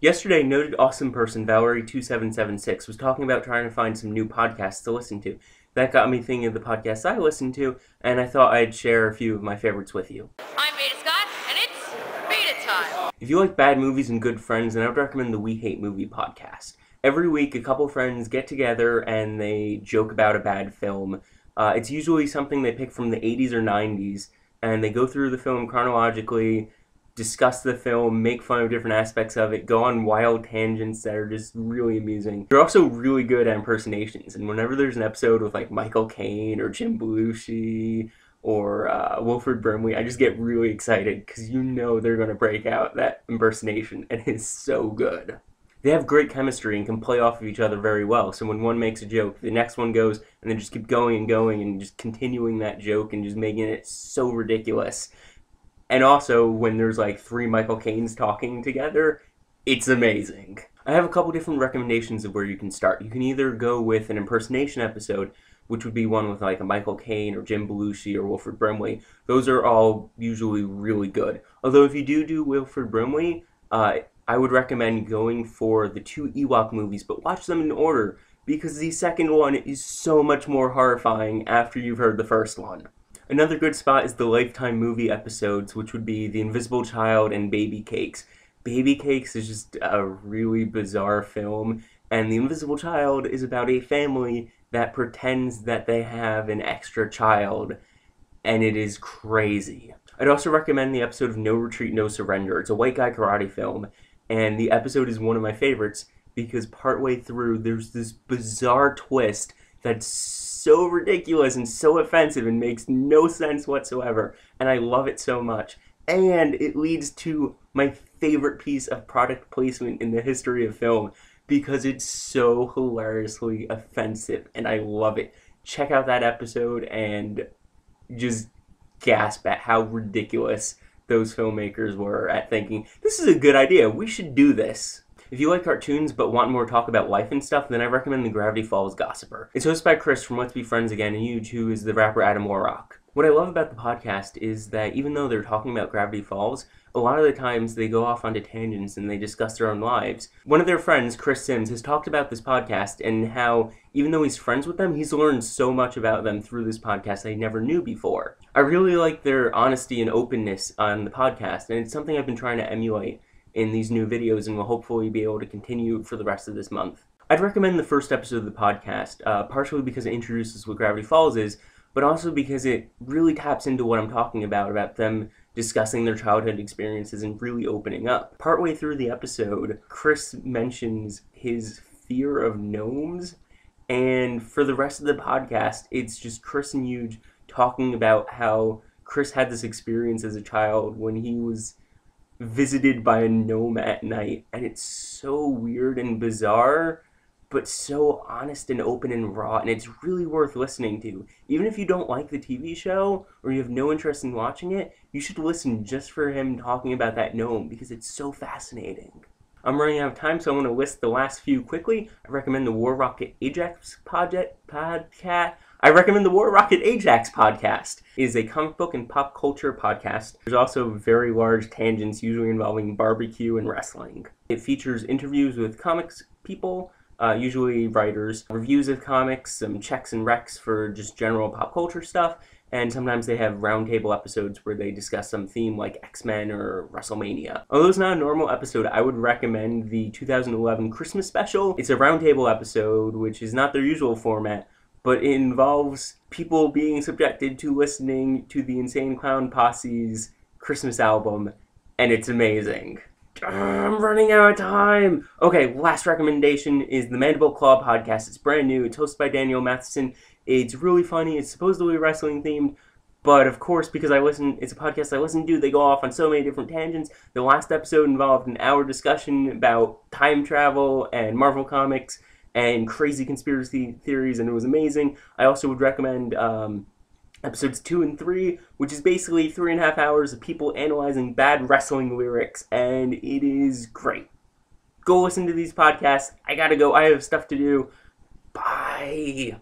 Yesterday, noted awesome person Valerie2776 was talking about trying to find some new podcasts to listen to. That got me thinking of the podcasts I listen to, and I thought I'd share a few of my favorites with you. I'm Beta Scott, and it's Beta time! If you like bad movies and good friends, then I would recommend the We Hate Movie podcast. Every week, a couple friends get together and they joke about a bad film. It's usually something they pick from the 80s or 90s, and they go through the film chronologically, discuss the film, make fun of different aspects of it, go on wild tangents that are just really amusing. They're also really good at impersonations, and whenever there's an episode with like Michael Caine or Jim Belushi or Wilford Brimley, I just get really excited because you know they're going to break out that impersonation, and it's so good. They have great chemistry and can play off of each other very well, so when one makes a joke, the next one goes, and then just keep going and going and just continuing that joke and just making it so ridiculous. And also, when there's like three Michael Caines talking together, it's amazing. I have a couple different recommendations of where you can start. You can either go with an impersonation episode, which would be one with like a Michael Caine or Jim Belushi or Wilford Brimley. Those are all usually really good. Although if you do Wilford Brimley, I would recommend going for the two Ewok movies, but watch them in order, because the second one is so much more horrifying after you've heard the first one. Another good spot is the Lifetime movie episodes, which would be The Invisible Child and Baby Cakes. Baby Cakes is just a really bizarre film, and The Invisible Child is about a family that pretends that they have an extra child, and it is crazy. I'd also recommend the episode of No Retreat, No Surrender. It's a white guy karate film, and the episode is one of my favorites because partway through there's this bizarre twist that's so ridiculous and so offensive and makes no sense whatsoever, and I love it so much. And it leads to my favorite piece of product placement in the history of film because it's so hilariously offensive, and I love it. Check out that episode and just gasp at how ridiculous those filmmakers were at thinking, this is a good idea, we should do this. If you like cartoons but want more talk about life and stuff, then I recommend the Gravity Falls Gossiper. It's hosted by Chris from Let's Be Friends Again, and Huge, who is the rapper Adam Warrock. What I love about the podcast is that even though they're talking about Gravity Falls, a lot of the times they go off onto tangents and they discuss their own lives. One of their friends, Chris Sims, has talked about this podcast and how even though he's friends with them, he's learned so much about them through this podcast that he never knew before. I really like their honesty and openness on the podcast, and it's something I've been trying to emulate in these new videos and will hopefully be able to continue for the rest of this month. I'd recommend the first episode of the podcast, partially because it introduces what Gravity Falls is, but also because it really taps into what I'm talking about them discussing their childhood experiences and really opening up. Partway through the episode, Chris mentions his fear of gnomes, and for the rest of the podcast, it's just Chris and Huge talking about how Chris had this experience as a child when he was visited by a gnome at night, and it's so weird and bizarre, but so honest and open and raw, and it's really worth listening to. Even if you don't like the TV show, or you have no interest in watching it, you should listen just for him talking about that gnome, because it's so fascinating. I'm running out of time, so I'm going to list the last few quickly. I recommend the War Rocket Ajax podcast. I recommend the War Rocket Ajax podcast. It is a comic book and pop culture podcast. There's also very large tangents, usually involving barbecue and wrestling. It features interviews with comics people, usually writers, reviews of comics, some checks and recs for just general pop culture stuff, and sometimes they have roundtable episodes where they discuss some theme like X-Men or WrestleMania. Although it's not a normal episode, I would recommend the 2011 Christmas special. It's a roundtable episode, which is not their usual format, but it involves people being subjected to listening to the Insane Clown Posse's Christmas album, and it's amazing. I'm running out of time. Okay, last recommendation is the Mandible Claw podcast. It's brand new. It's hosted by Daniel Matheson. It's really funny. It's supposedly wrestling themed, but of course, because it's a podcast I listen to, they go off on so many different tangents. The last episode involved an hour discussion about time travel and Marvel Comics and crazy conspiracy theories, and it was amazing. I also would recommend episodes 2 and 3, which is basically 3.5 hours of people analyzing bad wrestling lyrics, and it is great. Go listen to these podcasts. I gotta go. I have stuff to do. Bye.